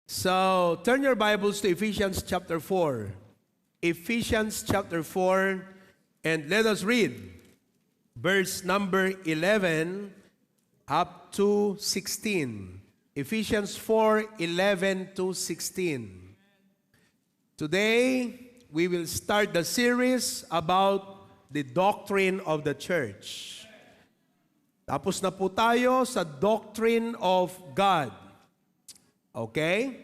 So, turn your Bibles to Ephesians chapter 4. Ephesians chapter 4, and let us read verse number 11 up to 16. Ephesians 4:11 to 16. Today, we will start the series about the doctrine of the church. Tapos na po tayo sa doctrine of God. Okay?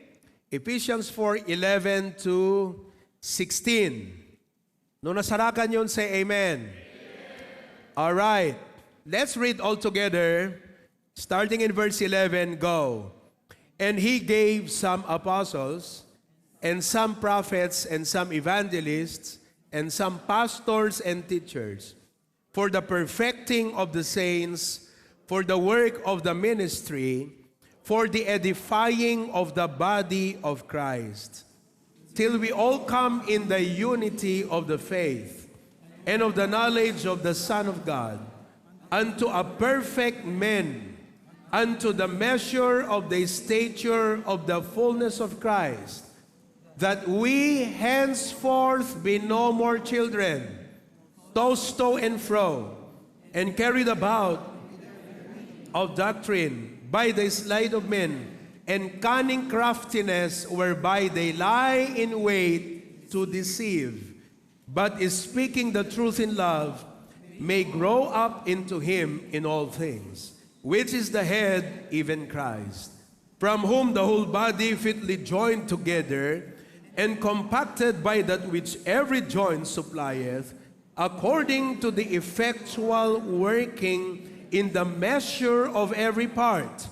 Ephesians 4:11 to 16. Nung nasarakan yun, say amen. All right. Let's read all together. Starting in verse 11, go. And he gave some apostles, and some prophets, and some evangelists, and some pastors and teachers, for the perfecting of the saints, for the work of the ministry, for the edifying of the body of Christ, till we all come in the unity of the faith and of the knowledge of the Son of God, unto a perfect man, unto the measure of the stature of the fullness of Christ, that we henceforth be no more children, tossed to and fro, and carried about of doctrine by the sleight of men, and cunning craftiness, whereby they lie in wait to deceive, but is speaking the truth in love, may grow up into him in all things, which is the head, even Christ, from whom the whole body fitly joined together, and compacted by that which every joint supplieth, according to the effectual working in the measure of every part,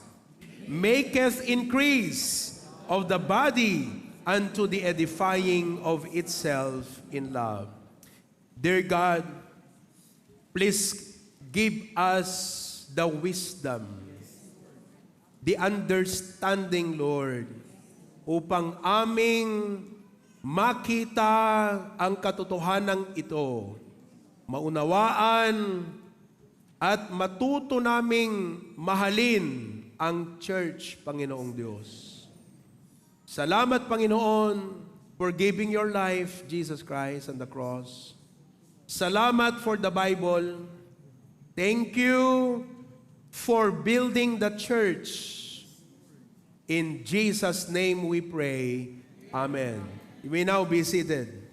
maketh increase of the body unto the edifying of itself in love. Dear God, please give us the wisdom, the understanding, Lord, upang aming makita ang katotohanan ito, maunawaan at matuto naming mahalin ang church, Panginoong Diyos. Salamat, Panginoon, for giving your life, Jesus Christ, on the cross. Salamat for the Bible. Thank you for building the church. In Jesus' name we pray. Amen. You may now be seated.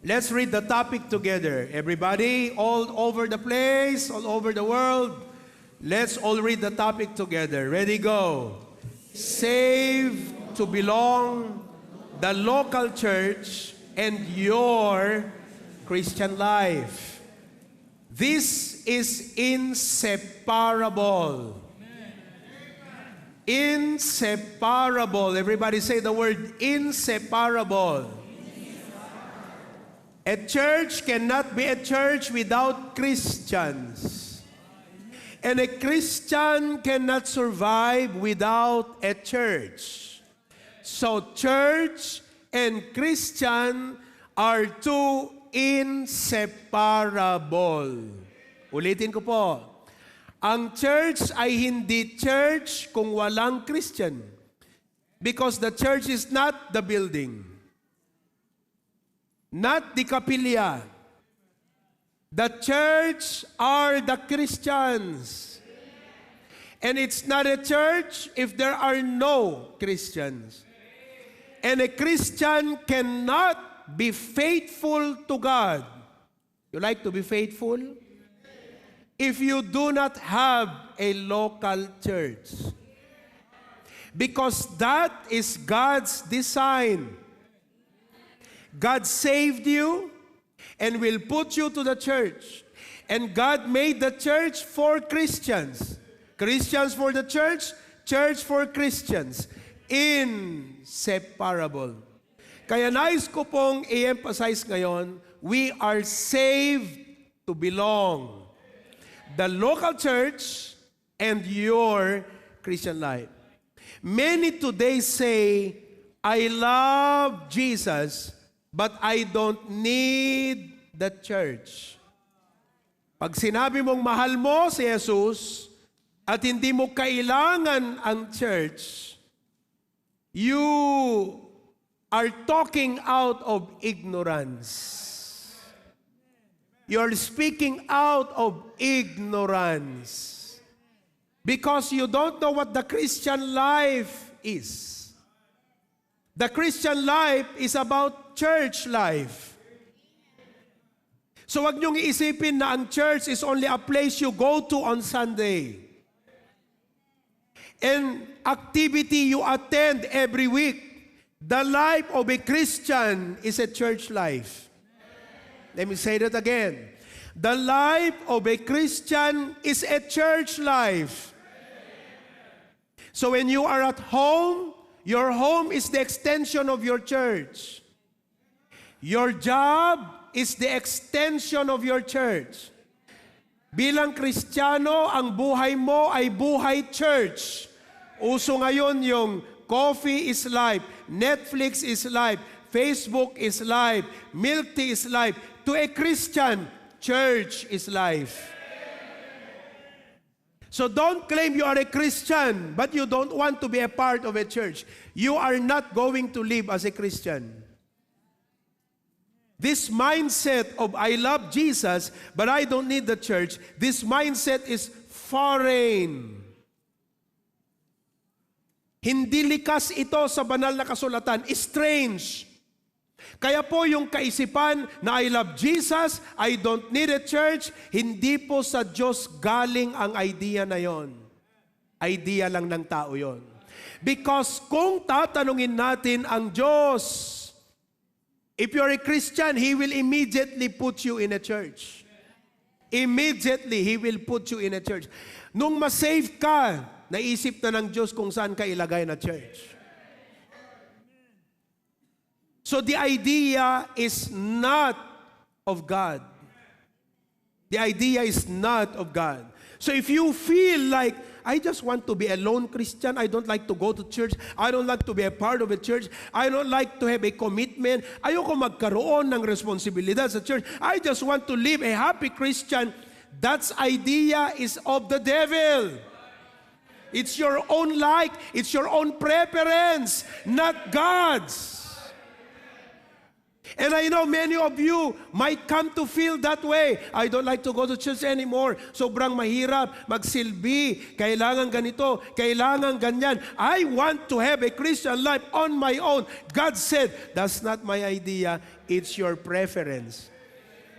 Let's read the topic together. Everybody, all over the place, all over the world, let's all read the topic together. Ready, go. Save to belong, the local church, and your Christian life. This is inseparable. Inseparable. Everybody say the word inseparable. A church cannot be a church without Christians. And a Christian cannot survive without a church. So church and Christian are two inseparable. Ulitin ko po. Ang church ay hindi church kung walang Christian. Because the church is not the building. Not the kapilya. The church are the Christians. And it's not a church if there are no Christians. And a Christian cannot be faithful to God. You like to be faithful? If you do not have a local church. Because that is God's design. God saved you and will put you to the church. And God made the church for Christians. Christians for the church, church for Christians. Inseparable. Kaya nais ko pong i-emphasize ngayon, we are saved to belong. The local church and your Christian life. Many today say, I love Jesus, but I don't need the church. Pag sinabi mong mahal mo si Jesus at hindi mo kailangan ang church, you are talking out of ignorance. You're speaking out of ignorance because you don't know what the Christian life is. The Christian life is about church life. So wag niyong iisipin na ang church is only a place you go to on Sunday. An activity you attend every week. The life of a Christian is a church life. Let me say that again. The life of a Christian is a church life. So when you are at home, your home is the extension of your church. Your job is the extension of your church. Bilang Kristiyano, ang buhay mo ay buhay church. Uso ngayon yung coffee is life, Netflix is life, Facebook is life, milk tea is life. To a Christian, church is life. So don't claim you are a Christian, but you don't want to be a part of a church. You are not going to live as a Christian. This mindset of I love Jesus, but I don't need the church, this mindset is foreign. Hindi likas ito sa banal na kasulatan, strange. Kaya po yung kaisipan na I love Jesus, I don't need a church, hindi po sa Diyos galing ang idea na yon. Idea lang ng tao yon. Because kung tatanungin natin ang Diyos, if you're a Christian, He will immediately put you in a church. Immediately, He will put you in a church. Nung masave ka, naisip na ng Diyos kung saan ka ilagay na church. So the idea is not of God. The idea is not of God. So if you feel like, I just want to be a lone Christian, I don't like to go to church, I don't like to be a part of a church, I don't like to have a commitment, ayoko magkaroon ng responsibilidad sa church, I just want to live a happy Christian, that idea is of the devil. It's your own like, it's your own preference, not God's. And I know many of you might come to feel that way. I don't like to go to church anymore. Sobrang mahirap magsilbi. Kailangan ganito, kailangan ganyan. I want to have a Christian life on my own. God said, that's not my idea. It's your preference.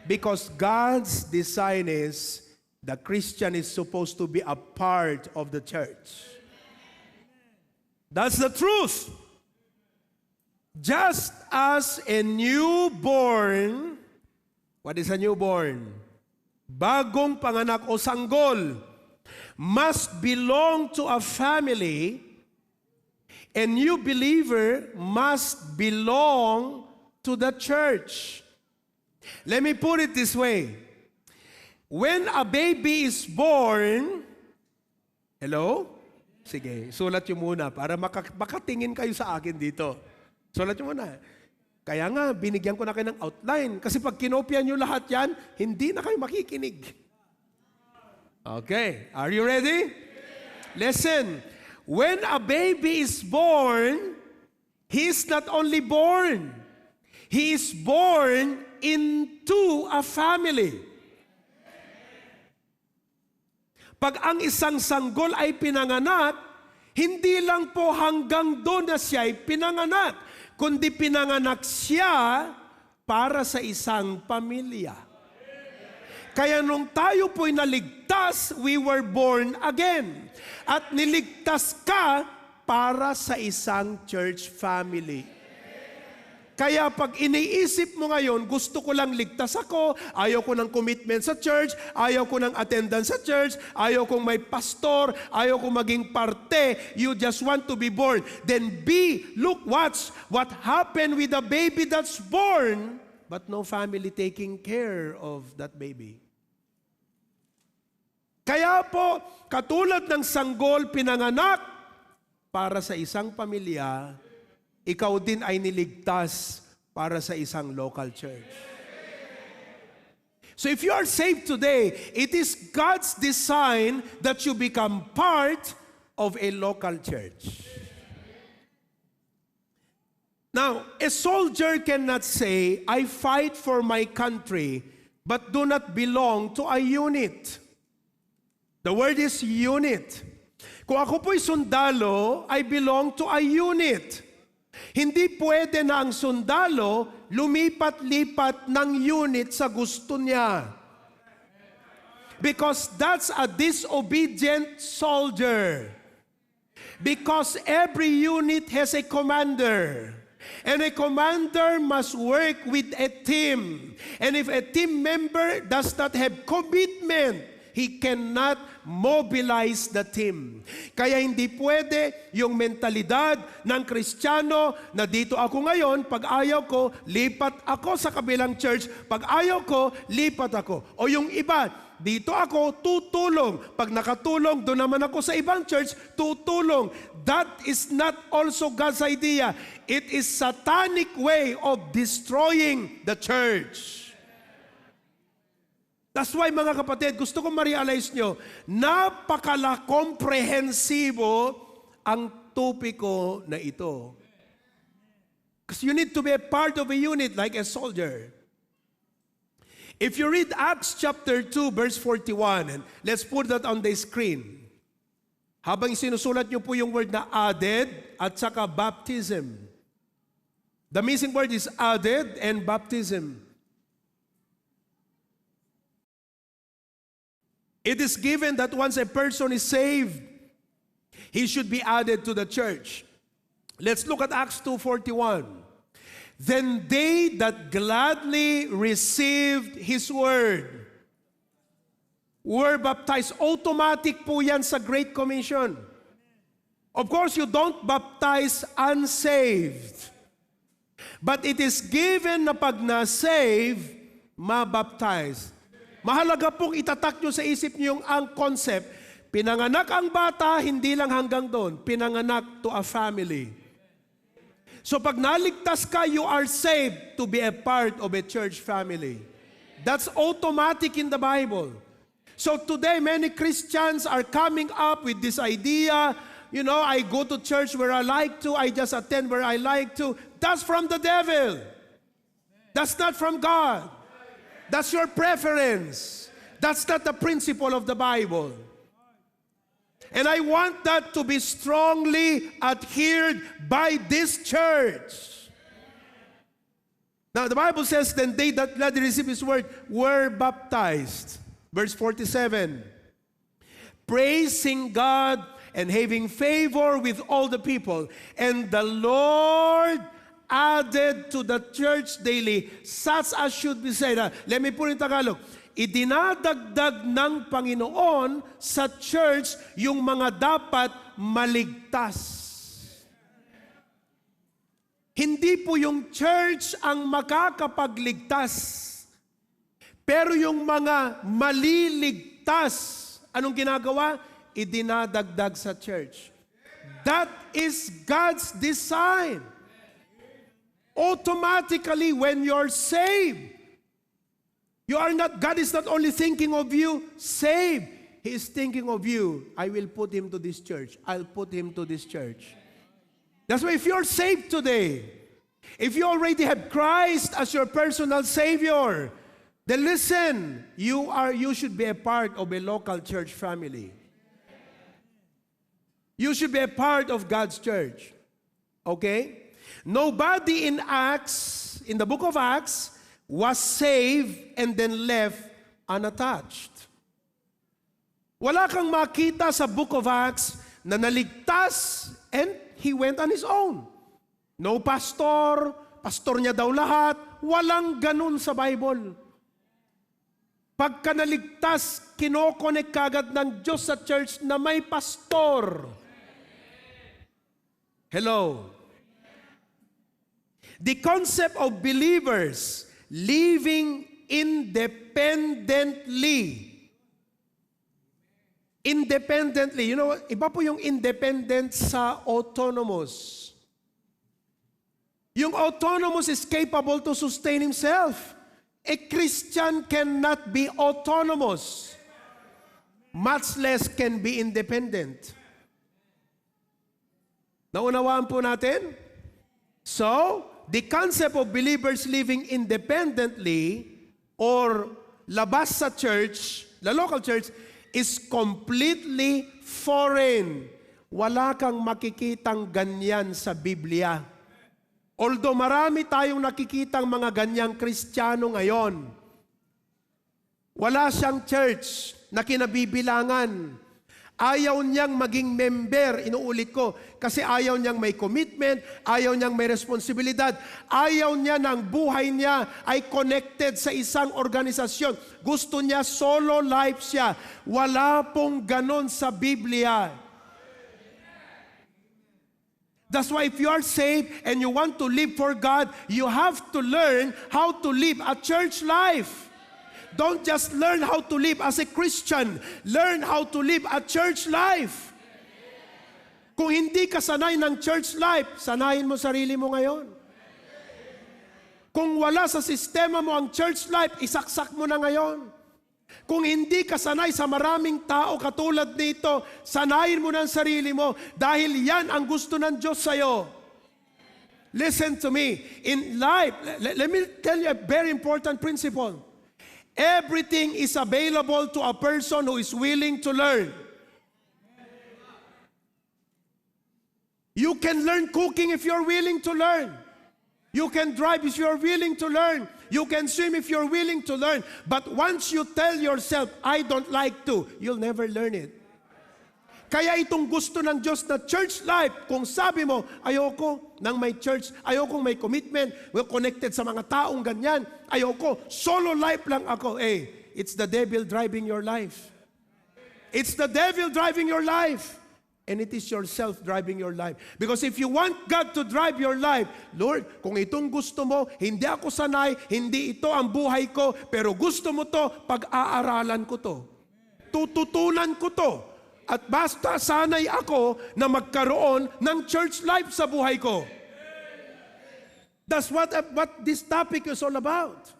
Because God's design is the Christian is supposed to be a part of the church. That's the truth. Just as a newborn, what is a newborn? Bagong panganak o sanggol must belong to a family, a new believer must belong to the church. Let me put it this way. When a baby is born, hello? Sige, sulat nyo muna para makatingin kayo sa akin dito. Sulat nyo muna. Kaya nga, binigyan ko na kayo ng outline. Kasi pag kinopya nyo lahat yan, hindi na kayo makikinig. Okay, are you ready? Listen, when a baby is born, he is not only born, he is born into a family. Pag ang isang sanggol ay pinanganak, hindi lang po hanggang doon na siya ay pinanganak, kundi pinanganak siya para sa isang pamilya. Kaya nung tayo po'y naligtas, we were born again. At niligtas ka para sa isang church family. Kaya pag iniisip mo ngayon, gusto ko lang ligtas ako, ayaw ko ng commitment sa church, ayaw ko ng attendance sa church, ayaw kong may pastor, ayaw kong maging parte, you just want to be born. Then look, watch what happened with the baby that's born, but no family taking care of that baby. Kaya po, katulad ng sanggol pinanganak para sa isang pamilya, ikaw din ay niligtas para sa isang local church. So if you are saved today, it is God's design that you become part of a local church. Now, a soldier cannot say, I fight for my country, but do not belong to a unit. The word is unit. Kung ako po'y sundalo, I belong to a unit. Hindi pwede na ang sundalo lumipat-lipat ng unit sa gusto niya. Because that's a disobedient soldier. Because every unit has a commander. And a commander must work with a team. And if a team member does not have commitment, he cannot mobilize the team. Kaya hindi pwede yung mentalidad ng Kristiyano na dito ako ngayon, pag ayaw ko, lipat ako sa kabilang church. Pag ayaw ko, lipat ako. O yung iba, dito ako, tutulong. Pag nakatulong, doon naman ako sa ibang church, tutulong. That is not also God's idea. It is satanic way of destroying the church. That's why, mga kapatid, gusto kong ma-realize nyo, napakala-komprehensibo ang topiko na ito. Because you need to be a part of a unit like a soldier. If you read Acts chapter 2, verse 41, and let's put that on the screen. Habang sinusulat nyo po yung word na added at saka baptism. The missing word is added and baptism. It is given that once a person is saved, he should be added to the church. Let's look at Acts 2:41. Then they that gladly received His word were baptized. Automatic po yan sa Great Commission. Of course, you don't baptize unsaved. But it is given na pag na-save, mabaptize. Mahalaga pong itatak nyo sa isip nyo yung ang concept. Pinanganak ang bata, hindi lang hanggang doon. Pinanganak to a family. So pag naligtas ka, you are saved to be a part of a church family. That's automatic in the Bible. So today, many Christians are coming up with this idea, you know, I go to church where I like to, I just attend where I like to. That's from the devil. That's not from God. That's your preference. That's not the principle of the Bible. And I want that to be strongly adhered by this church. Now, the Bible says, then they that gladly received His word were baptized. Verse 47. Praising God and having favor with all the people. And the Lord added to the church daily such as should be saved. Let me put in Tagalog. Idinadagdag ng Panginoon sa church yung mga dapat maligtas. Hindi po yung church ang makakapagligtas. Pero yung mga maliligtas, anong ginagawa? Idinadagdag sa church. That is God's design. Automatically, when you're saved, God is not only thinking of you saved. He is thinking of you. I will put him to this church. I'll put him to this church. That's why if you're saved today, if you already have Christ as your personal Savior, then listen, you should be a part of a local church family. You should be a part of God's church. Okay? Nobody in the book of Acts, was saved and then left unattached. Wala kang makita sa book of Acts na naligtas and he went on his own. No pastor niya daw lahat. Walang ganun sa Bible. Pagka naligtas, kinokonek kagad ng Diyos sa church na may pastor. Hello. The concept of believers living independently. Independently. You know, iba po yung independent sa autonomous. Yung autonomous is capable to sustain himself. A Christian cannot be autonomous. Much less can be independent. Naunawaan po natin? So, the concept of believers living independently or labas sa church, the local church, is completely foreign. Wala kang makikitang ganyan sa Biblia. Although marami tayong nakikitang mga ganyang Kristiyano ngayon, wala siyang church na kinabibilangan. Ayaw niyang maging member, inuulit ko, kasi ayaw niyang may commitment, ayaw niyang may responsibilidad, ayaw niya ng buhay niya ay connected sa isang organisasyon. Gusto niya solo life siya. Wala pong ganon sa Biblia. That's why if you are saved and you want to live for God, you have to learn how to live a church life. Don't just learn how to live as a Christian. Learn how to live a church life. Kung hindi ka sanay ng church life, sanayin mo sarili mo ngayon. Kung wala sa sistema mo ang church life, isaksak mo na ngayon. Kung hindi ka sanay sa maraming tao katulad nito, sanayin mo na ang sarili mo dahil yan ang gusto ng Diyos sa'yo. Listen to me. In life, let me tell you a very important principle. Everything is available to a person who is willing to learn. You can learn cooking if you're willing to learn. You can drive if you're willing to learn. You can swim if you're willing to learn. But once you tell yourself, I don't like to, you'll never learn it. Kaya itong gusto ng Diyos na church life, kung sabi mo, ayoko ng may church, ayoko may commitment, we're connected sa mga taong ganyan, ayoko, solo life lang ako. It's the devil driving your life. It's the devil driving your life. And it is yourself driving your life. Because if you want God to drive your life, Lord, kung itong gusto mo, hindi ako sanay, hindi ito ang buhay ko, pero gusto mo to, pag-aaralan ko to. Tututunan ko to. At basta sanay ako na magkaroon ng church life sa buhay ko. That's what this topic is all about.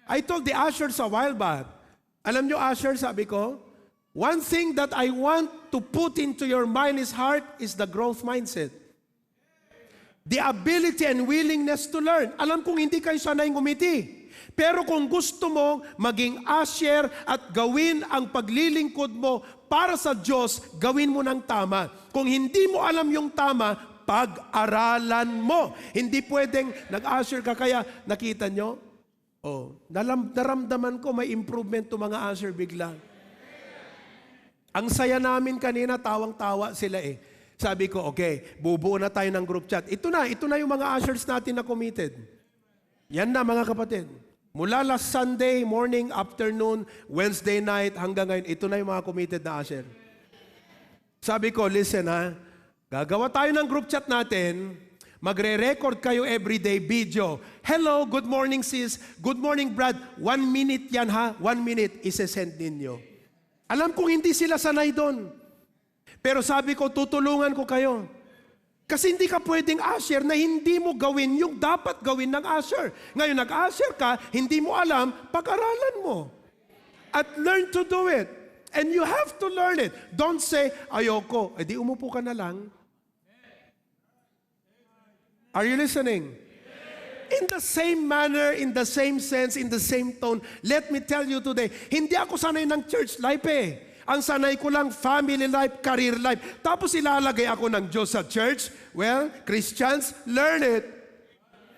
I told the ushers a while back, alam nyo usher, sabi ko, one thing that I want to put into your mind is heart is the growth mindset. The ability and willingness to learn. Alam kong hindi kayo sanay ngumiti. Pero kung gusto mo maging usher at gawin ang paglilingkod mo para sa Diyos, gawin mo ng tama. Kung hindi mo alam yung tama, pag-aralan mo. Hindi pwedeng nag-usher ka kaya nakita nyo? Naramdaman ko may improvement to mga usher bigla. Ang saya namin kanina, tawang-tawa sila Sabi ko, okay, bubuo na tayo ng group chat. Ito na yung mga ushers natin na committed. Yan na mga kapatid. Mula last Sunday, morning, afternoon, Wednesday night, hanggang ngayon, ito na yung mga committed na usher. Sabi ko, listen gagawa tayo ng group chat natin, magre-record kayo everyday video. Hello, good morning sis, good morning Brad, 1 minute yan 1 minute, isesend ninyo. Alam kong hindi sila sanay doon. Pero sabi ko, tutulungan ko kayo. Kasi hindi ka pwedeng usher na hindi mo gawin yung dapat gawin ng usher. Ngayon, nag-usher ka, hindi mo alam, pag-aralan mo. At learn to do it. And you have to learn it. Don't say, ayoko. Di umupo ka na lang. Are you listening? In the same manner, in the same sense, in the same tone, let me tell you today, hindi ako sanay ng church life Ang sanay ko lang, family life, career life. Tapos ilalagay ako ng Diyos sa church. Well, Christians, learn it.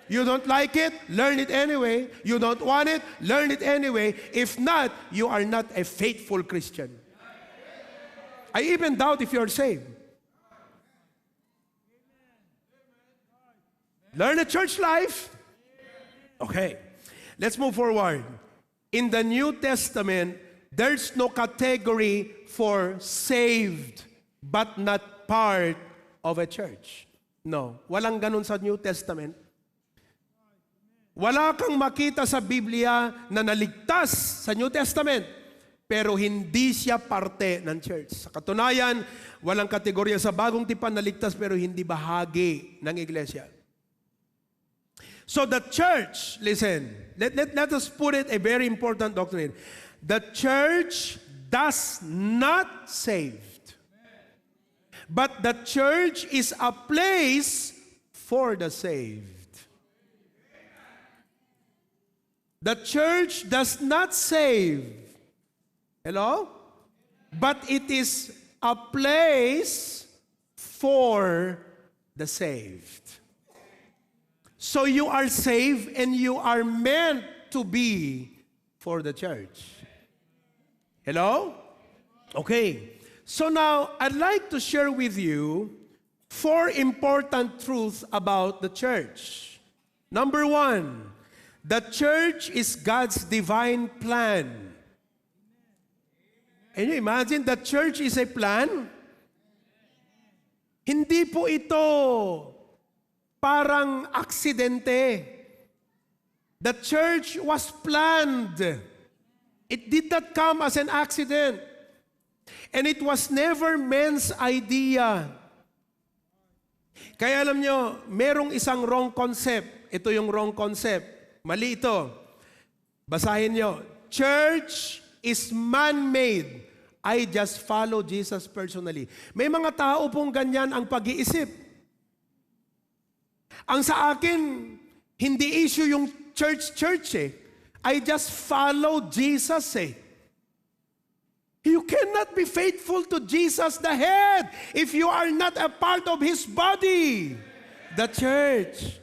You don't like it? Learn it anyway. You don't want it? Learn it anyway. If not, you are not a faithful Christian. I even doubt if you're saved. Learn a church life. Okay, let's move forward. In the New Testament, there's no category for saved but not part of a church. No, walang ganun sa New Testament. Wala kang makita sa Biblia na naligtas sa New Testament, pero hindi siya parte ng church. Sa katunayan, walang kategorya sa bagong tipan na ligtas pero hindi bahagi ng iglesia. So the church, listen, let us put it a very important doctrine. The church does not save. But the church is a place for the saved. The church does not save. Hello? But it is a place for the saved. So you are saved and you are meant to be for the church. Hello? Okay. So now, I'd like to share with you 4 important truths about the church. Number 1, the church is God's divine plan. Can you imagine the church is a plan? Hindi po ito parang aksidente. The church was planned. It did not come as an accident. And it was never man's idea. Kaya alam nyo, merong isang wrong concept. Ito yung wrong concept. Mali ito. Basahin nyo. Church is man-made. I just follow Jesus personally. May mga tao pong ganyan ang pag-iisip. Ang sa akin, hindi issue yung church eh. I just follow Jesus eh. You cannot be faithful to Jesus the head if you are not a part of His body, the church.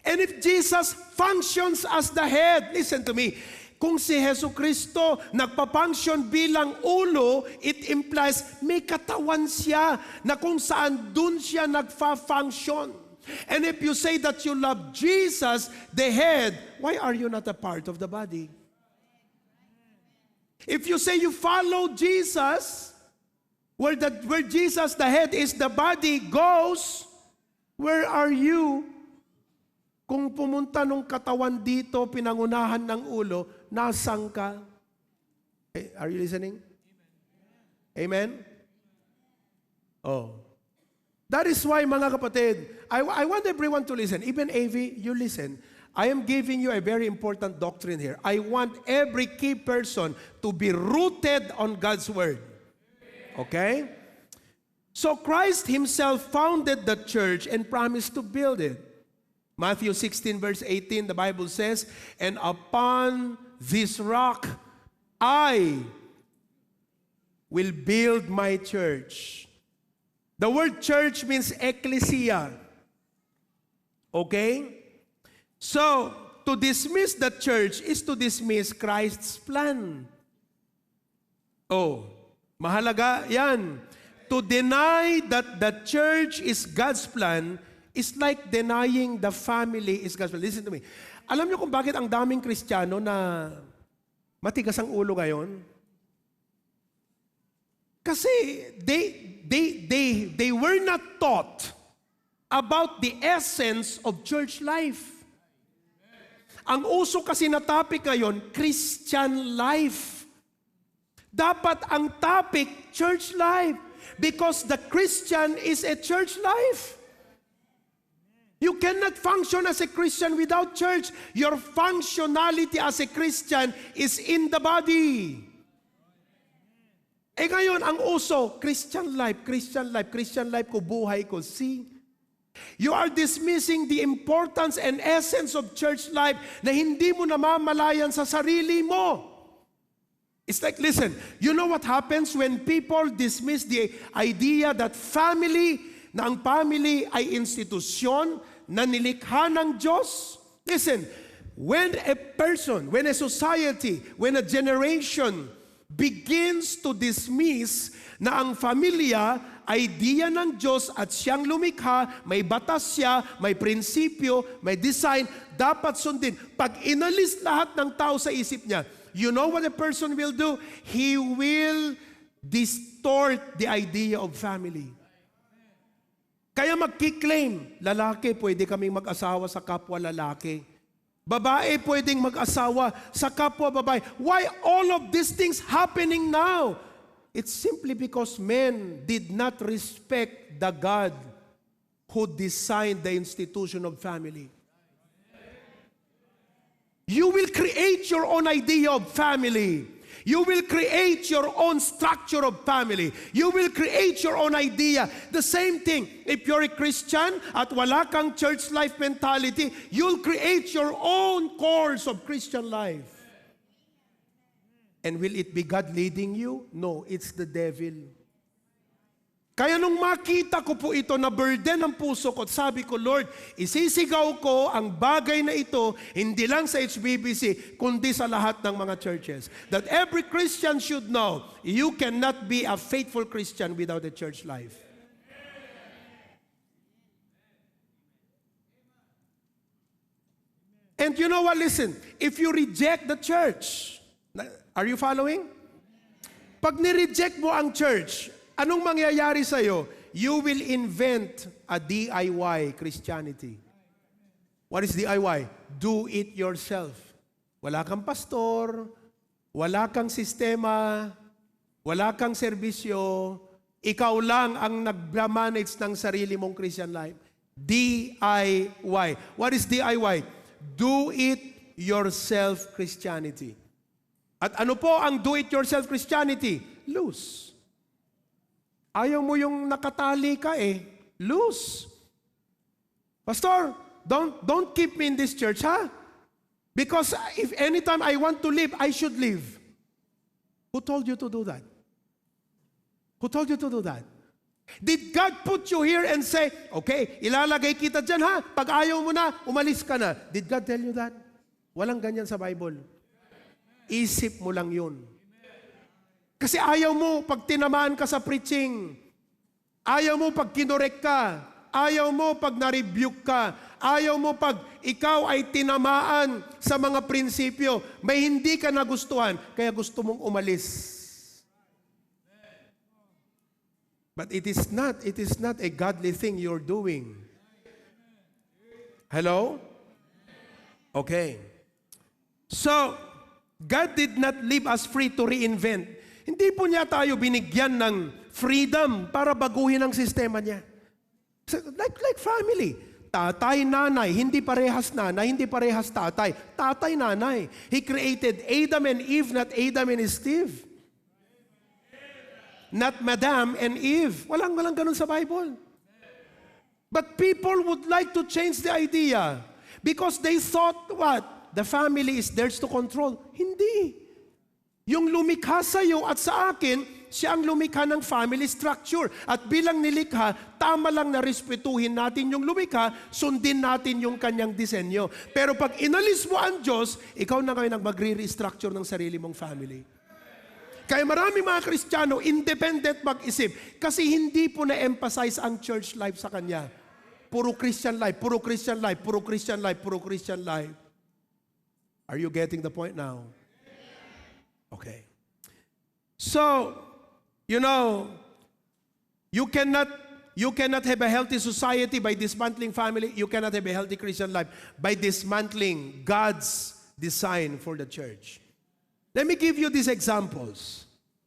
And if Jesus functions as the head, listen to me, kung si Jesu Kristo nagpa-function bilang ulo, it implies may katawan siya na kung saan dun siya nagfa-function. And if you say that you love Jesus, the head, why are you not a part of the body? If you say you follow Jesus, where Jesus, the head, is the body, goes, where are you? Kung pumunta nung katawan dito, pinangunahan ng ulo, nasaan ka? Are you listening? Amen? Oh. That is why, mga kapatid, I want everyone to listen. Even AV, you listen. I am giving you a very important doctrine here. I want every key person to be rooted on God's Word. Okay? So Christ Himself founded the church and promised to build it. Matthew 16 verse 18, the Bible says, and upon this rock, I will build my church. The word church means ecclesia. Okay? So, to dismiss the church is to dismiss Christ's plan. Oh, mahalaga yan. To deny that the church is God's plan is like denying the family is God's plan. Listen to me. Alam niyo kung bakit ang daming Kristiyano na matigas ang ulo ngayon? Kasi they were not taught about the essence of church life. Ang uso kasi na topic ngayon, Christian life. Dapat ang topic, church life. Because the Christian is a church life. You cannot function as a Christian without church. Your functionality as a Christian is in the body. Eh ngayon, ang uso, Christian life, Christian life, Christian life ko, buhay ko. See? You are dismissing the importance and essence of church life na hindi mo namamalayan sa sarili mo. It's like, listen, you know what happens when people dismiss the idea that family, na ang family ay institusyon na nilikha ng Diyos? Listen, when a person, when a society, when a generation begins to dismiss na ang familia idea ng Diyos at siyang lumikha, may batas siya, may prinsipyo, may design, dapat sundin. Pag inalis lahat ng tao sa isip niya, you know what a person will do? He will distort the idea of family. Kaya magkiklaim, lalaki, pwede kaming mag-asawa sa kapwa lalaki. Babae, pwedeng mag-asawa sa kapwa babae. Why all of these things happening now? It's simply because men did not respect the God who designed the institution of family. You will create your own idea of family. You will create your own structure of family. You will create your own idea. The same thing, if you're a Christian at wala kang church life mentality, you'll create your own course of Christian life. And will it be God leading you? No, it's the devil. Kaya nung makita ko po ito, na burden ang puso ko, at sabi ko, Lord, isisigaw ko ang bagay na ito, hindi lang sa HBBC, kundi sa lahat ng mga churches. That every Christian should know, you cannot be a faithful Christian without a church life. And you know what, listen, if you reject the church, are you following? Pag nireject mo ang church, anong mangyayari sa'yo? You will invent a DIY Christianity. What is DIY? Do it yourself. Wala kang pastor, wala kang sistema, wala kang serbisyo, ikaw lang ang nag-manage ng sarili mong Christian life. DIY. What is DIY? Do it yourself Christianity. At ano po ang do it yourself Christianity? Loose. Ayaw mo yung nakatali ka loose. Pastor, don't keep me in this church, ha? Because if anytime I want to leave, I should leave. Who told you to do that? Who told you to do that? Did God put you here and say, okay, ilalagay kita dyan, ha? Pag ayaw mo na, umalis ka na. Did God tell you that? Walang ganyan sa Bible. Isip mo lang yun. Kasi ayaw mo pag tinamaan ka sa preaching. Ayaw mo pag kinorek ka. Ayaw mo pag na-rebuke ka. Ayaw mo pag ikaw ay tinamaan sa mga prinsipyo. May hindi ka nagustuhan, kaya gusto mong umalis. But it is not a godly thing you're doing. Hello? Okay. So, God did not leave us free to reinvent. Hindi po niya tayo binigyan ng freedom para baguhin ang sistema niya. Like family. Tatay, nanay, hindi parehas nanay, hindi parehas tatay. Tatay, nanay. He created Adam and Eve, not Adam and Steve. Not Madam and Eve. Walang ganun sa Bible. But people would like to change the idea because they thought what? The family is theirs to control. Hindi. Yung lumikha sa iyo at sa akin, siya ang lumikha ng family structure. At bilang nilikha, tama lang na respetuhin natin yung lumikha, sundin natin yung kanyang disenyo. Pero pag inalis mo ang Diyos, ikaw na ngayon ang magre-restructure ng sarili mong family. Kaya marami mga Kristiyano, independent mag-isip. Kasi hindi po na-emphasize ang church life sa kanya. Puro Christian life, puro Christian life, puro Christian life, puro Christian life. Are you getting the point now? Okay. So, you know, you cannot have a healthy society by dismantling family. You cannot have a healthy Christian life by dismantling God's design for the church. Let me give you these examples.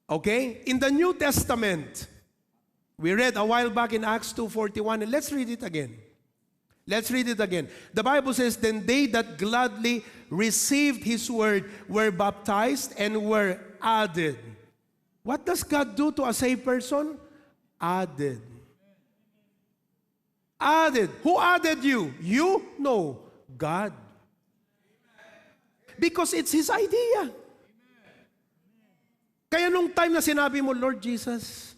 Okay? In the New Testament, we read a while back in Acts 2:41, and let's read it again. Let's read it again. The Bible says, then they that gladly received His word were baptized and were added. What does God do to a saved person? Added. Added. Who added you? You? No. God. Because it's His idea. Kaya nung time na sinabi mo, Lord Jesus,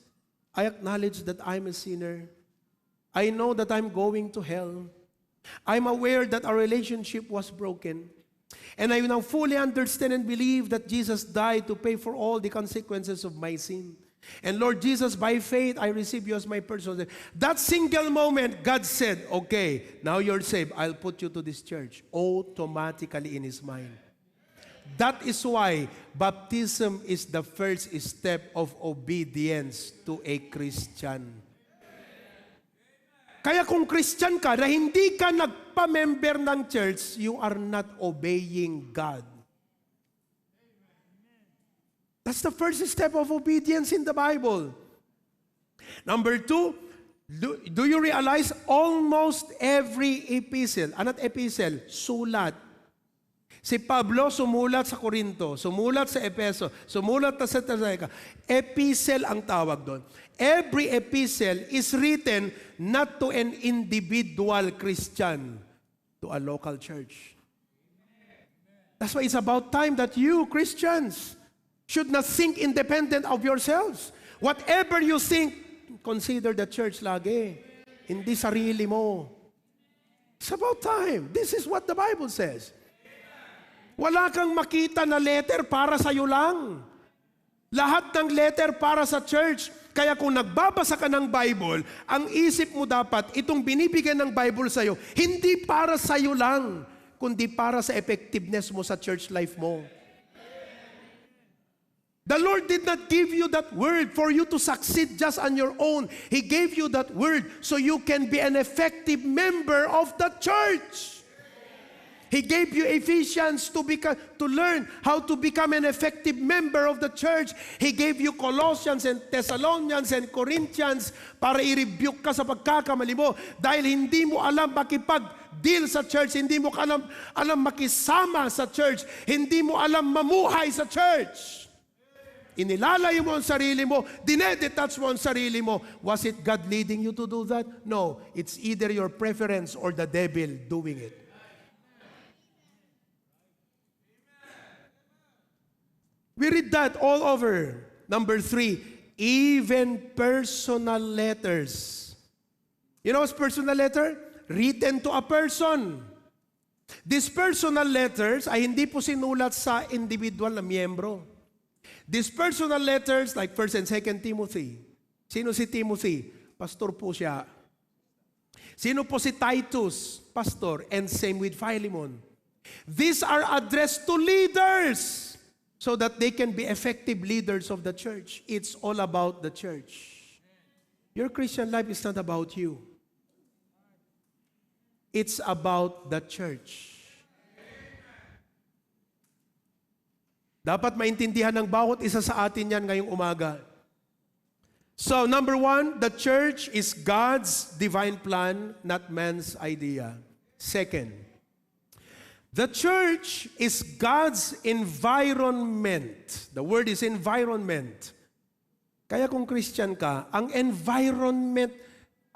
I acknowledge that I'm a sinner. I know that I'm going to hell. I'm aware that our relationship was broken. And I now fully understand and believe that Jesus died to pay for all the consequences of my sin. And Lord Jesus, by faith, I receive you as my personal Savior. That single moment, God said, okay, now you're saved. I'll put you to this church. Automatically in His mind. That is why baptism is the first step of obedience to a Christian. Kaya kung Christian ka na hindi ka nagpa-member ng church, you are not obeying God. That's the first step of obedience in the Bible. Number two, do you realize almost every epistle, not epistle, sulat, Si Pablo sumulat sa Corinto, sumulat sa Epeso, sumulat sa Thessalonica. Epistle ang tawag doon. Every epistle is written not to an individual Christian, to a local church. That's why it's about time that you, Christians, should not think independent of yourselves. Whatever you think, consider the church lagi. Hindi sarili mo. It's about time. This is what the Bible says. Wala kang makita na letter para sa'yo lang. Lahat ng letter para sa church. Kaya kung nagbabasa ka ng Bible, ang isip mo dapat, itong binibigyan ng Bible sa'yo, hindi para sa'yo lang, kundi para sa effectiveness mo sa church life mo. The Lord did not give you that word for you to succeed just on your own. He gave you that word so you can be an effective member of the church. He gave you Ephesians to learn how to become an effective member of the church. He gave you Colossians and Thessalonians and Corinthians para i-rebuke ka sa pagkakamali mo dahil hindi mo alam makipag-deal sa church, hindi mo alam makisama sa church, hindi mo alam mamuhay sa church. Inilalayo mo ang sarili mo, dinedetach mo ang sarili mo. Was it God leading you to do that? No, it's either your preference or the devil doing it. We read that all over. Number 3, even personal letters. You know what's personal letter? Written to a person. These personal letters ay hindi po sinulat sa individual na miyembro. These personal letters like 1 and 2 Timothy. Sino si Timothy? Pastor po siya. Sino po si Titus? Pastor. And same with Philemon. These are addressed to leaders, so that they can be effective leaders of the church. It's all about the church. Your Christian life is not about you. It's about the church. Dapat maintindihan ng bawat isa sa atin yan ngayong umaga. So, number 1, the church is God's divine plan, not man's idea. Second, the church is God's environment. The word is environment. Kaya kung Christian ka, ang environment,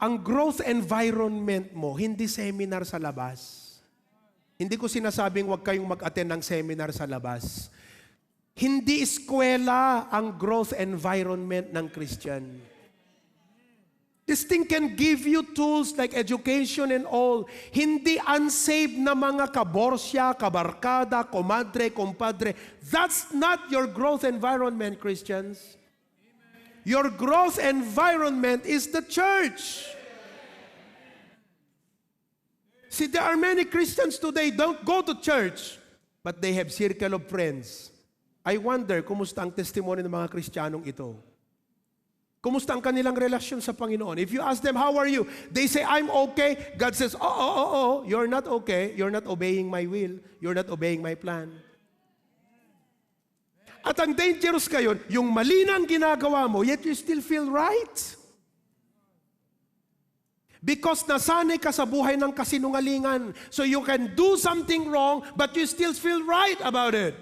ang growth environment mo, hindi seminar sa labas. Hindi ko sinasabing huwag kayong mag-attend ng seminar sa labas. Hindi eskwela ang growth environment ng Christian. This thing can give you tools like education and all. Hindi unsaved na mga kaborsya, kabarkada, komadre, kompadre. That's not your growth environment, Christians. Your growth environment is the church. See, there are many Christians today don't go to church, but they have circle of friends. I wonder, kumusta ang testimony ng mga Kristiyanong ito? Kumusta ang kanilang relasyon sa Panginoon? If you ask them, how are you? They say, I'm okay. God says, you're not okay. You're not obeying my will. You're not obeying my plan. At ang dangerous kayo, yung mali na ang ginagawa mo, yet you still feel right. Because nasanay ka sa buhay ng kasinungalingan. So you can do something wrong, but you still feel right about it.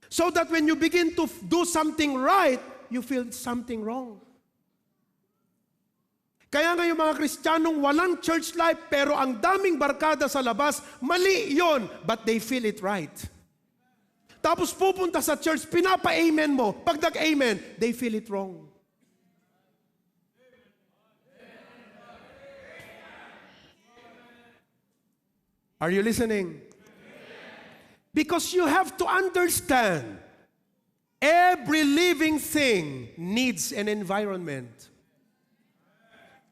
So that when you begin to do something right, you feel something wrong. Kaya ngayon mga Kristiyanong walang church life pero ang daming barkada sa labas, mali yon, but they feel it right. Tapos pupunta sa church, pinapa-amen mo. Pag nag-amen, they feel it wrong. Are you listening? Because you have to understand, every living thing needs an environment.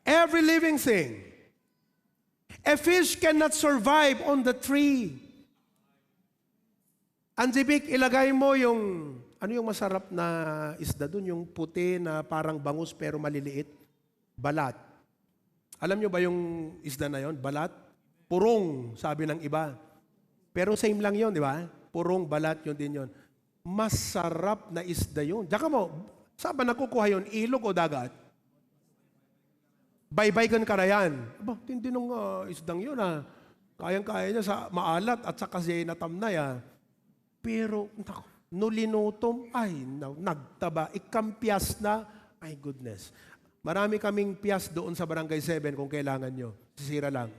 Every living thing. A fish cannot survive on the tree. Anjibik, ilagay mo yung, ano yung masarap na isda dun? Yung puti na parang bangus pero maliliit? Balat. Alam nyo ba yung isda na yon? Balat? Purong, sabi ng iba. Pero same lang yon, di ba? Purong, balat, yun din yon. Masarap na isda yun. Diyan mo, saan ba nakukuha yun? Ilog o dagat? Baybaygan Karayan. Aba, hindi nung isdang yun ah. Kayang-kaya niya sa maalat at sa kasi natamnay. Pero, nulinutom, nagtaba. Ikampiyas na, my goodness. Marami kaming piyas doon sa Barangay 7 kung kailangan nyo. Sisira lang.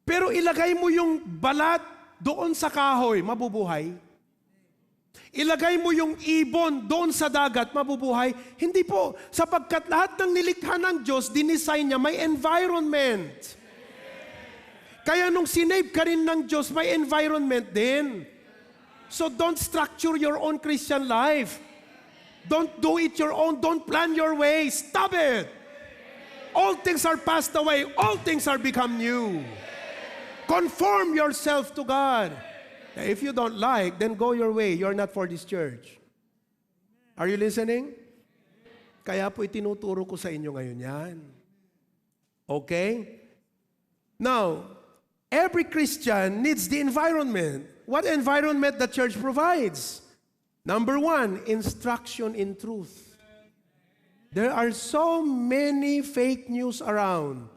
Pero ilagay mo yung balat doon sa kahoy, mabubuhay. Ilagay mo yung ibon doon sa dagat, mabubuhay. Hindi po, sapagkat lahat ng nilikha ng Diyos, dinesign niya, may environment. Kaya nung sinave ka rin ng Diyos, may environment din. So don't structure your own Christian life. Don't do it your own. Don't plan your way. Stop it. All things are passed away. All things are become new. Conform yourself to God. If you don't like, then go your way. You're not for this church. Are you listening? Kaya po itinuturo ko sa inyo ngayon yan. Okay? Now, every Christian needs the environment. What environment the church provides? Number 1, instruction in truth. There are so many fake news around.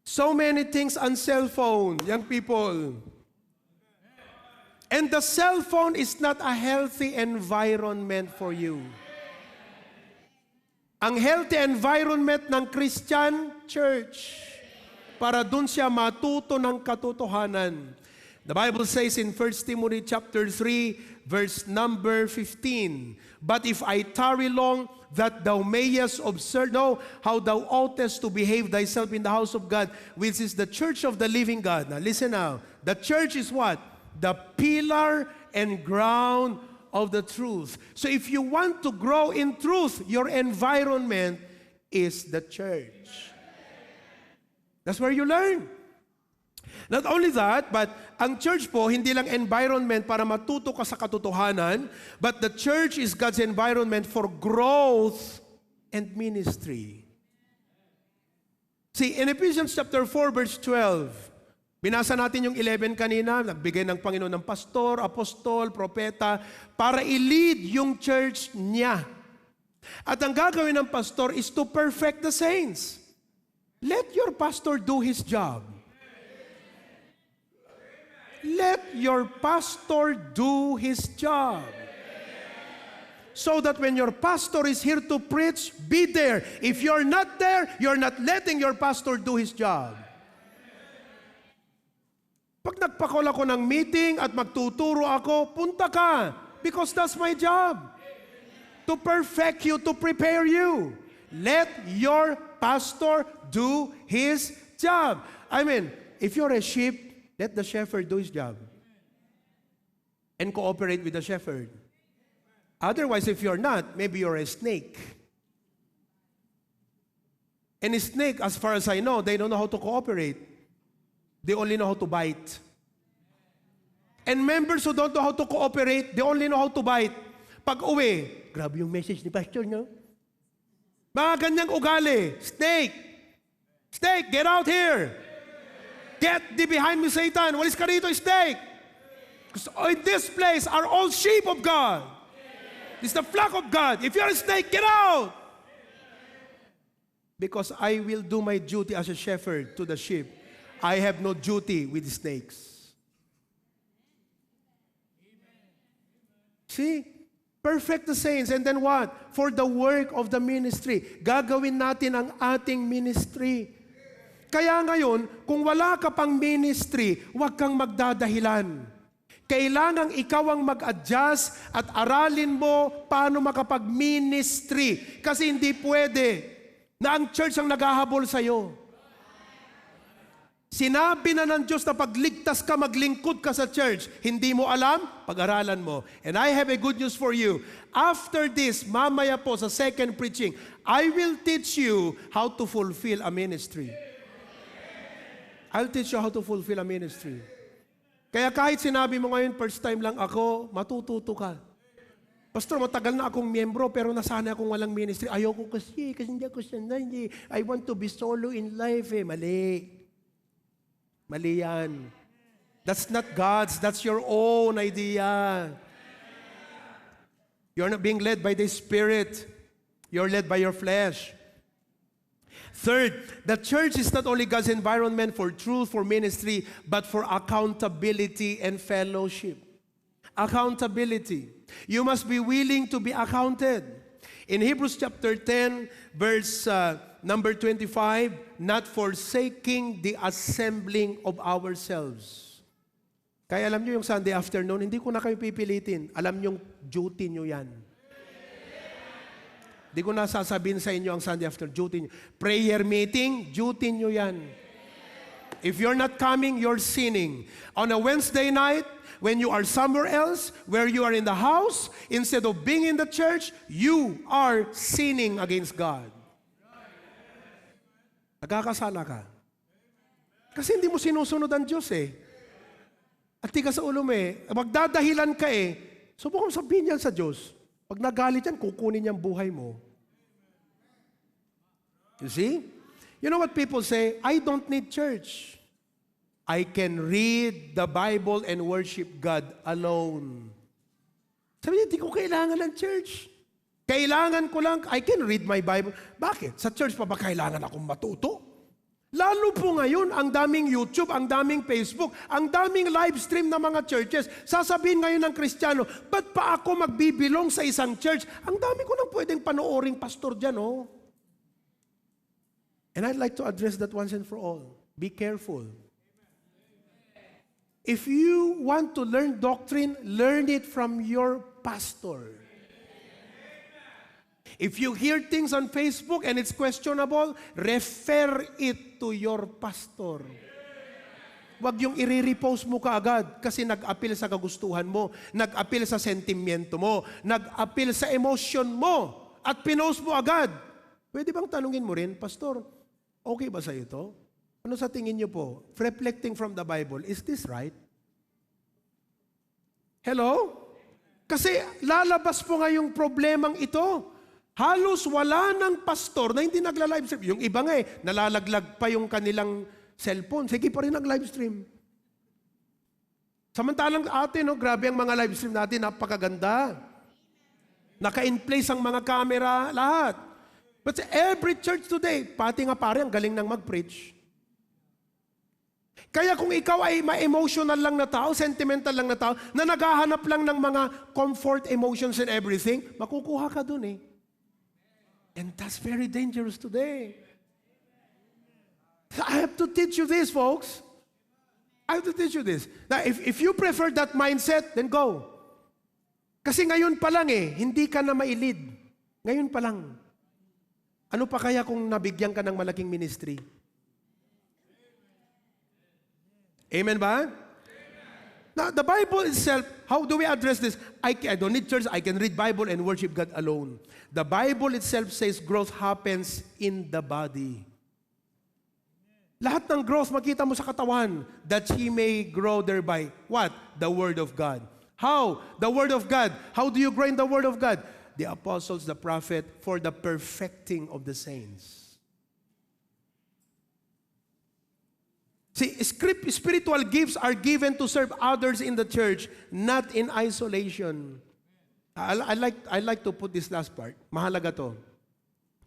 So many things on cell phone, young people. And the cell phone is not a healthy environment for you. Ang healthy environment ng Christian church, para dun siya matuto ng katotohanan. The Bible says in 1 Timothy chapter 3, verse number 15, "But if I tarry long, that thou mayest know how thou oughtest to behave thyself in the house of God, which is the church of the living God." Now listen now. The church is what? The pillar and ground of the truth. So if you want to grow in truth, your environment is the church. That's where you learn. Not only that, but ang church po, hindi lang environment para matuto ka sa katotohanan, but the church is God's environment for growth and ministry. See, in Ephesians chapter 4, verse 12, binasa natin yung 11 kanina, nagbigay ng Panginoon ng pastor, apostol, propeta, para i-lead yung church niya. At ang gagawin ng pastor is to perfect the saints. Let your pastor do his job. Let your pastor do his job. So that when your pastor is here to preach, be there. If you're not there, you're not letting your pastor do his job. Pag nagpakol ako ng meeting at magtuturo ako, punta ka. Because that's my job. To perfect you, to prepare you. Let your pastor do his job. I mean, if you're a sheep, let the shepherd do his job. And cooperate with the shepherd. Otherwise, if you're not, maybe you're a snake. And a snake, as far as I know, they don't know how to cooperate. They only know how to bite. And members who don't know how to cooperate, they only know how to bite. Pag uwi, grabe yung message ni pastor, no? Mga ganyang ugali. Snake! Snake, get out here! Get thee behind me, Satan! Walis ka rito, snake! Because in this place are all sheep of God. This is the flock of God. If you're a snake, get out! Because I will do my duty as a shepherd to the sheep. I have no duty with snakes. See? Perfect the saints. And then what? For the work of the ministry. Gagawin natin ang ating ministry. Kaya ngayon, kung wala ka pang ministry, huwag kang magdadahilan. Kailangang ikaw ang mag-adjust at aralin mo paano makapag-ministry. Kasi hindi pwede na ang church ang naghahabol sa'yo. Sinabi na ng Diyos na pagligtas ka, maglingkod ka sa church. Hindi mo alam? Pag-aralan mo. And I have a good news for you. After this, mamaya po sa second preaching, I will teach you how to fulfill a ministry. I'll teach you how to fulfill a ministry. Kaya kahit sinabi mo ngayon, first time lang ako, matututo ka. Pastor, matagal na akong miyembro, pero nasanay akong walang ministry. Ayoko kasi hindi ako sanay. I want to be solo in life. Mali. Mali yan. That's not God's. That's your own idea. You're not being led by the Spirit. You're led by your flesh. Third, the church is not only God's environment for truth, for ministry, but for accountability and fellowship. Accountability. You must be willing to be accounted. In Hebrews chapter 10, verse number 25, not forsaking the assembling of ourselves. Kaya alam nyo yung Sunday afternoon, hindi ko na kayo pipilitin. Alam nyo, duty nyo yan. Hindi ko na sasabihin sa inyo ang Sunday afternoon, duty nyo. Prayer meeting, duty nyo yan. If you're not coming, you're sinning. On a Wednesday night, when you are somewhere else, where you are in the house, instead of being in the church, you are sinning against God. Nagkakasala ka. Kasi hindi mo sinusunod ang Diyos eh. At tigas sa ulo mo eh. Magdadahilan ka eh. Subukan sabihin yan sa Diyos. Pag nagalit yan, kukunin niyang buhay mo. You see? You know what people say? I don't need church. I can read the Bible and worship God alone. Sabi niya, hindi ko kailangan ng church. Kailangan ko lang, I can read my Bible. Bakit? Sa church pa ba kailangan akong matuto? Lalo po ngayon, ang daming YouTube, ang daming Facebook, ang daming live stream ng mga churches. Sasabihin ngayon ng Kristiyano, ba't pa ako magbibilong sa isang church? Ang dami ko nang pwedeng panooring pastor dyan, oh. And I'd like to address that once and for all. Be careful. If you want to learn doctrine, learn it from your pastor. If you hear things on Facebook and it's questionable, refer it to your pastor. Huwag yung i-repost mo kaagad kasi nag-appeal sa kagustuhan mo, nag-appeal sa sentimiento mo, nag-appeal sa emotion mo, at pinost mo agad. Pwede bang tanungin mo rin, Pastor, okay ba sa ito? Ano sa tingin niyo po? Reflecting from the Bible, is this right? Hello? Kasi lalabas po nga yung problemang ito. Halos wala ng pastor na hindi nagla-live stream. Yung iba nga nalalaglag pa yung kanilang cellphone. Sige pa rin ang live stream. Samantalang grabe ang mga live stream natin, napakaganda. Naka-in place ang mga camera, lahat. But every church today, pati nga pare, ang galing nang mag-preach. Kaya kung ikaw ay ma-emotional lang na tao, sentimental lang na tao, na naghahanap lang ng mga comfort, emotions and everything, makukuha ka dun eh. And that's very dangerous today. I have to teach you this, folks. I have to teach you this. Now, if you prefer that mindset, then go. Kasi ngayon pa lang hindi ka na mailid. Ngayon pa lang. Ano pa kaya kung nabigyan ka ng malaking ministry? Amen ba? Now, the Bible itself, how do we address this? I don't need church, I can read Bible and worship God alone. The Bible itself says growth happens in the body. Lahat ng growth makita mo sa katawan, that He may grow thereby. What? The Word of God. How? The Word of God. How do you grow in the Word of God? The apostles, the prophet, for the perfecting of the saints. See, spiritual gifts are given to serve others in the church, not in isolation. I like to put this last part. Mahalaga to.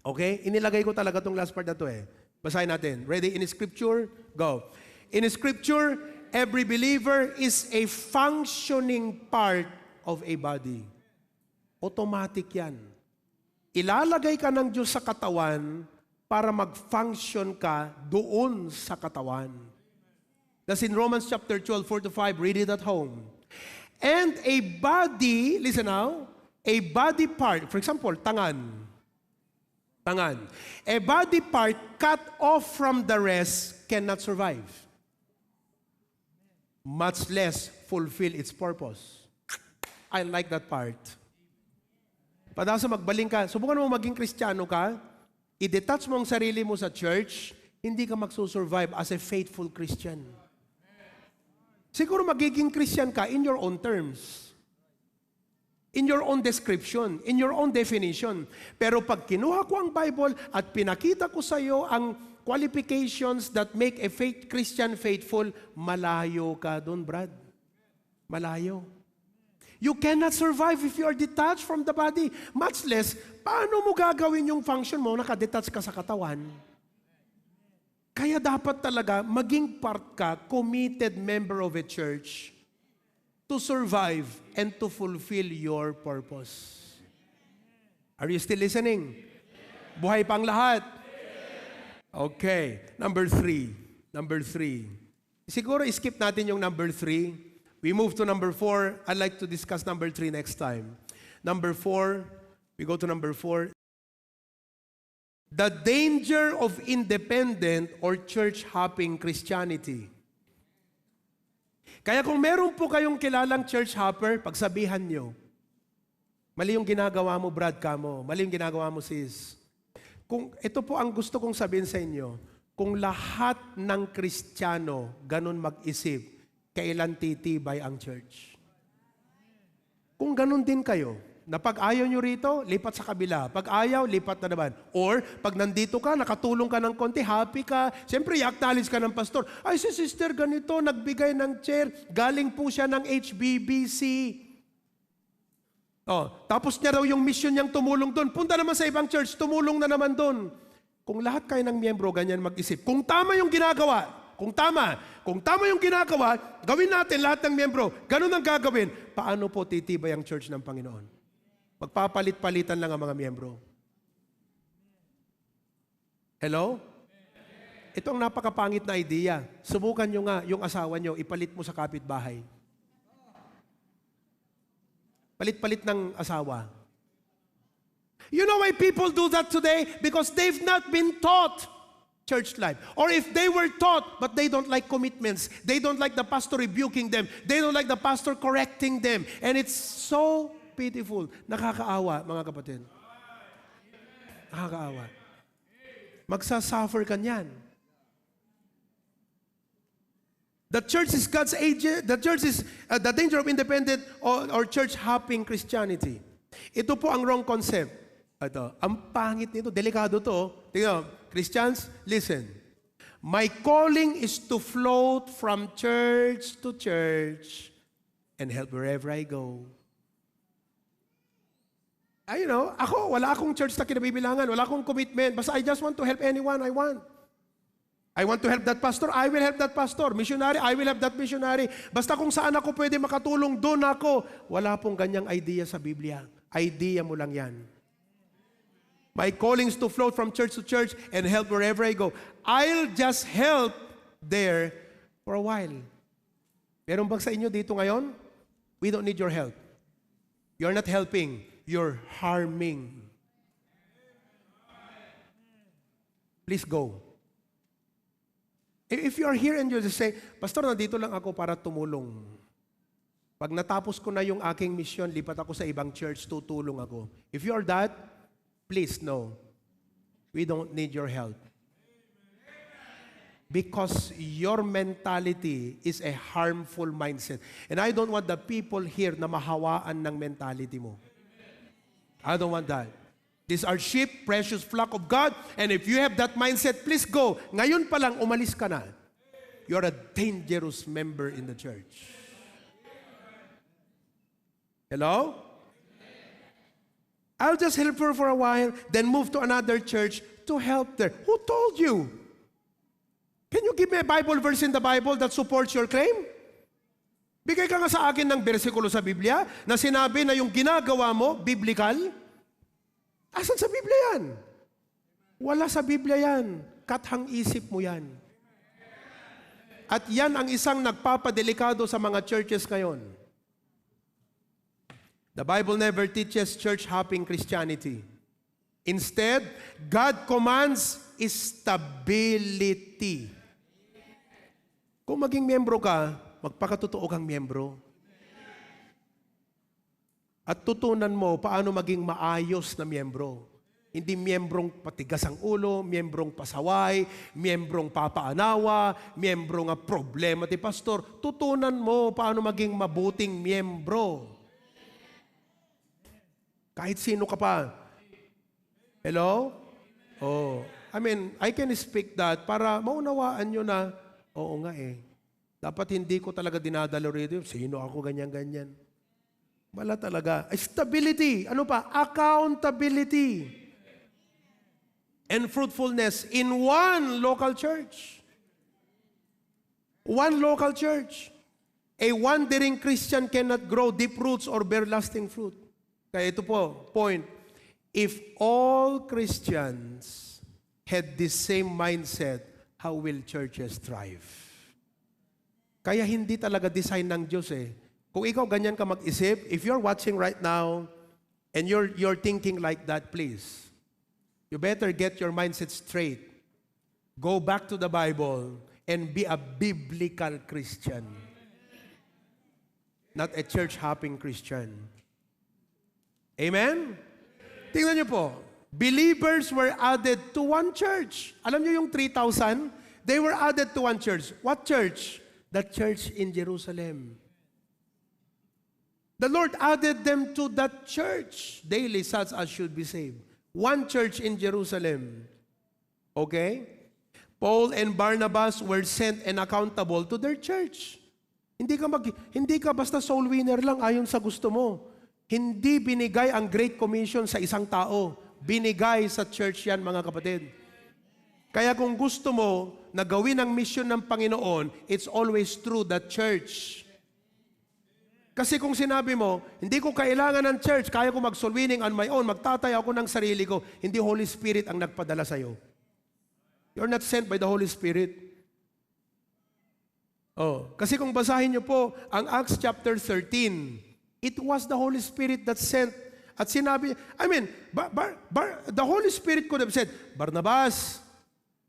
Okay? Inilagay ko talaga tong last part na to eh. Basahin natin. Ready? In Scripture? Go. In Scripture, every believer is a functioning part of a body. Automatic yan. Ilalagay ka ng Diyos sa katawan para mag-function ka doon sa katawan. That's in Romans chapter 12, 4-5. Read it at home. And a body, listen now, a body part, for example, tangan. A body part cut off from the rest cannot survive. Much less fulfill its purpose. I like that part. Padasa magbaling ka, subukan mo maging Kristiyano ka, i-detach mo ang sarili mo sa church, hindi ka magsusurvive as a faithful Christian. Siguro magiging Christian ka in your own terms. In your own description, in your own definition. Pero pag kinuha ko ang Bible at pinakita ko sa iyo ang qualifications that make a Christian faithful, malayo ka doon, Brad. Malayo. You cannot survive if you are detached from the body. Much less, paano mo gagawin yung function mo nakadetach ka sa katawan? Kaya dapat talaga maging part ka, committed member of a church to survive and to fulfill your purpose. Are you still listening? Buhay pang lahat? Okay. Number three. Siguro skip natin yung number 3. We move to number 4. I'd like to discuss number 3 next time. Number 4, we go to number 4. The danger of independent or church-hopping Christianity. Kaya kung meron po kayong kilalang church-hopper, pagsabihan nyo, mali yung ginagawa mo, Brad, kamo. Mali yung ginagawa mo, sis. Ito po ang gusto kong sabihin sa inyo, kung lahat ng Kristiyano ganun mag-isip, kailan titibay ang church? Kung ganun din kayo, na pag ayaw nyo rito, lipat sa kabila. Pag ayaw, lipat na naman. Or, pag nandito ka, nakatulong ka ng konti, happy ka, siyempre, i-acknowledge ka ng pastor. Ay, si sister ganito, nagbigay ng chair, galing po siya ng HBBC. Tapos niya raw yung mission niyang tumulong doon. Punta naman sa ibang church, tumulong na naman doon. Kung lahat kayo ng miyembro, ganyan mag-isip. Kung tama yung ginagawa, kung tama yung ginagawa, gawin natin lahat ng miyembro. Ganun ang gagawin. Paano po titibay ang church ng Panginoon? Magpapalit-palitan lang ang mga miyembro. Hello? Ito ang napakapangit na idea. Subukan nyo nga yung asawa nyo, ipalit mo sa kapitbahay. Palit-palit ng asawa. You know why people do that today? Because they've not been taught church life. Or if they were taught, but they don't like commitments. They don't like the pastor rebuking them. They don't like the pastor correcting them. And it's so pitiful. Nakakaawa, mga kapatid. Nakakaawa. Magsasuffer ka niyan. The church is God's agent. The church is the danger of independent or church-hopping Christianity. Ito po ang wrong concept. Ito, ang pangit nito, delikado to. Tingnan, Christians, listen. My calling is to float from church to church and help wherever I go. Wala akong church na kinabibilangan. Wala akong commitment. Basta I just want to help anyone I want. I want to help that pastor, I will help that pastor. Missionary, I will help that missionary. Basta kung saan ako pwede makatulong, doon ako. Wala pong ganyang idea sa Biblia. Idea mo lang yan. My calling is to float from church to church and help wherever I go. I'll just help there for a while. Meron bang sa inyo dito ngayon? We don't need your help. You're not helping. You're harming. Please go. If you're here and you just say, Pastor, nandito lang ako para tumulong. Pag natapos ko na yung aking mission, lipat ako sa ibang church, tutulong ako. If you're that, please no. We don't need your help. Because your mentality is a harmful mindset. And I don't want the people here na mahawaan ng mentality mo. I don't want that. These are sheep, precious flock of God. And if you have that mindset, please go. Ngayon pa lang, umalis ka na. You're a dangerous member in the church. Hello? I'll just help her for a while, then move to another church to help there. Who told you? Can you give me a Bible verse in the Bible that supports your claim? Bigay ka nga sa akin ng bersikulo sa Biblia na sinabi na yung ginagawa mo, biblical. Asan sa Biblia yan? Wala sa Biblia yan. Kathang isip mo yan. At yan ang isang nagpapadelikado sa mga churches ngayon. The Bible never teaches church-hopping Christianity. Instead, God commands stability. Kung maging miyembro ka, magpakatotoo kang miyembro. At tutunan mo paano maging maayos na miyembro. Hindi miyembrong patigas ang ulo, miyembrong pasaway, miyembrong papaanawa, miyembrong problema ti pastor. Tutunan mo paano maging mabuting miyembro. Kahit sino ka pa. Hello? I can speak that para maunawaan nyo na, oo nga dapat hindi ko talaga dinadalo rito. Sino ako ganyan-ganyan? Wala talaga. Stability. Ano pa? Accountability. and fruitfulness in one local church. One local church. A wandering Christian cannot grow deep roots or bear lasting fruit. Kaya ito po, point. If all Christians had the same mindset, how will churches thrive? Kaya hindi talaga design ng Diyos eh. Kung ikaw ganyan ka mag-isip, if you're watching right now, and you're thinking like that, please, you better get your mindset straight. Go back to the Bible and be a biblical Christian. Not a church-hopping Christian. Amen? Tingnan niyo po. Believers were added to one church. Alam niyo yung 3,000? They were added to one church. What church? The church in Jerusalem. The Lord added them to that church daily, such as should be saved. One church in Jerusalem. Okay? Paul and Barnabas were sent and accountable to their church. Hindi ka basta soul winner lang ayon sa gusto mo. Hindi binigay ang Great Commission sa isang tao. Binigay sa church yan, mga kapatid. Kaya kung gusto mo na gawin ang mission ng Panginoon, it's always through the church. Kasi kung sinabi mo, hindi ko kailangan ng church, kaya ko mag-soul winning on my own, magtatay ako ng sarili ko, hindi Holy Spirit ang nagpadala sa'yo. You're not sent by the Holy Spirit. Kasi kung basahin niyo po ang Acts chapter 13, it was the Holy Spirit that sent at sinabi, the Holy Spirit could have said, Barnabas,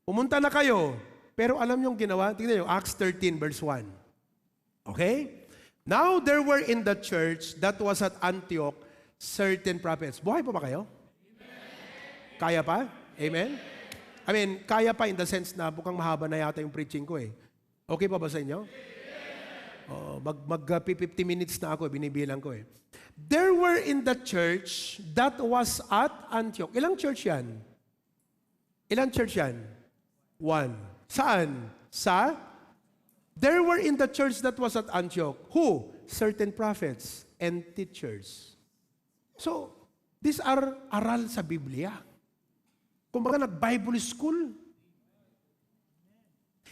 pumunta na kayo. Pero alam niyo yung ginawa? Tingnan niyo, Acts 13 verse 1. Okay? Now there were in the church that was at Antioch certain prophets. Buhay pa ba kayo? Amen. Kaya pa? Amen? Kaya pa in the sense na bukang mahaba na yata yung preaching ko eh. Okay pa ba sa inyo? Mag-50 minutes na ako, binibilang ko eh. There were in the church that was at Antioch. Ilang church yan? Ilang church yan? One. Saan? There were in the church that was at Antioch. Who? Certain prophets and teachers. So, these are aral sa Biblia. Kumbaga nag-Bible school.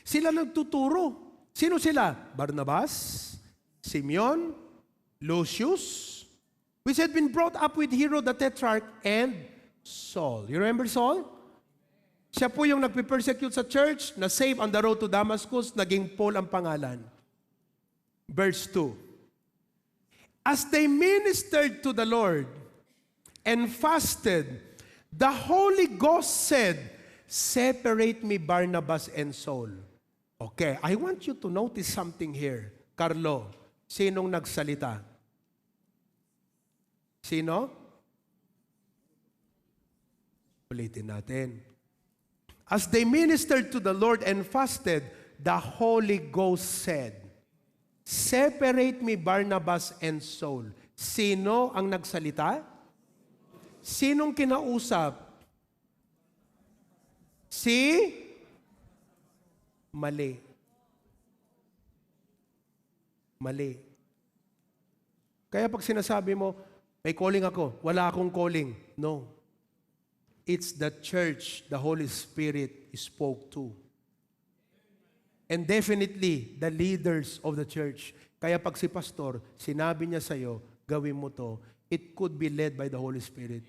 Sila nagtuturo. Sino sila? Barnabas, Simeon, Lucius, which had been brought up with Herod the Tetrarch, and Saul. You remember Saul? Siya po yung nagpe-persecute sa church, na save on the road to Damascus, naging Paul ang pangalan. Verse 2. As they ministered to the Lord and fasted, the Holy Ghost said, separate me Barnabas and Saul. Okay, I want you to notice something here. Carlo, sinong nagsalita? Sino? Ulitin natin. As they ministered to the Lord and fasted, the Holy Ghost said, separate me Barnabas and Saul. Sino ang nagsalita? Sinong kinausap? Mali. Kaya pag sinasabi mo, may calling ako, wala akong calling. No. It's the church the Holy Spirit spoke to. And definitely, the leaders of the church. Kaya pag si pastor, sinabi niya sa'yo, gawin mo to, it could be led by the Holy Spirit.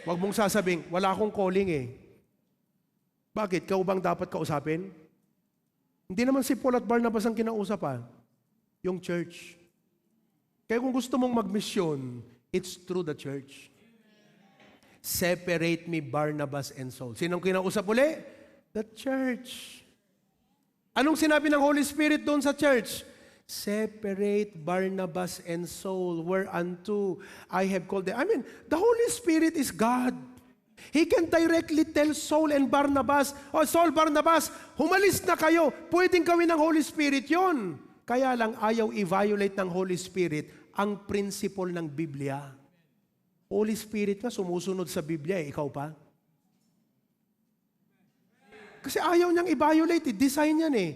Huwag mong sasabing, wala akong calling eh. Bakit? Ikaw bang dapat kausapin? Hindi naman si Paul at Barnabas ang kinausap yung church. Kaya kung gusto mong magmisyon, it's through the church. Separate me Barnabas and Saul. Sinong kinausap uli? The church. Anong sinabi ng Holy Spirit doon sa church? Separate Barnabas and Saul, whereunto I have called them. The Holy Spirit is God. He can directly tell Saul and Barnabas, Saul, Barnabas, humalis na kayo. Pwedeng gawin ng Holy Spirit yon. Kaya lang ayaw i-violate ng Holy Spirit ang principle ng Biblia. Holy Spirit nga sumusunod sa Biblia ikaw pa. Kasi ayaw niyang i-violate, design yan eh.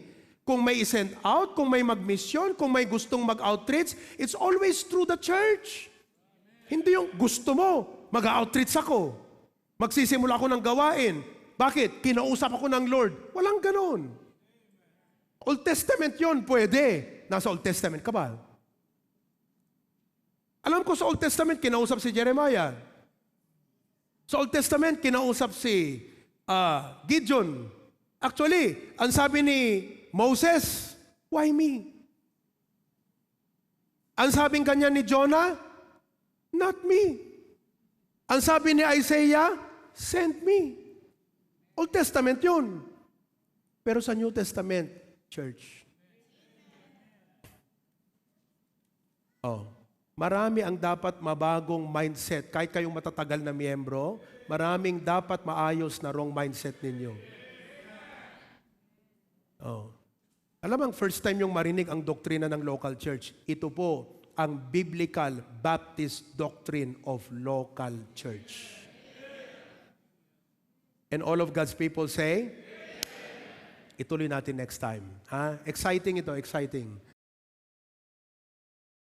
Kung may i-send out, kung may mag-mission, kung may gustong mag-outreach, it's always through the church. Hindi yung gusto mo, mag-outreach ako. Magsisimula ako ng gawain. Bakit? Kinausap ako ng Lord. Walang ganon. Old Testament yon, pwede. Nasa Old Testament ka ba? Alam ko sa Old Testament, kinausap si Jeremiah. Sa Old Testament, kinausap si Gideon. Actually, ang sabi ni Moses, why me? Ang sabing kanya ni Jonah, not me. Ang sabi ni Isaiah, send me. Old Testament yun. Pero sa New Testament, church, marami ang dapat mabagong mindset. Kahit kayong matatagal na miyembro, maraming dapat maayos na wrong mindset ninyo. Alam ang first time yung marinig ang doktrina ng local church, ito po ang Biblical Baptist Doctrine of Local Church. And all of God's people say, ituloy natin next time. Exciting ito, exciting.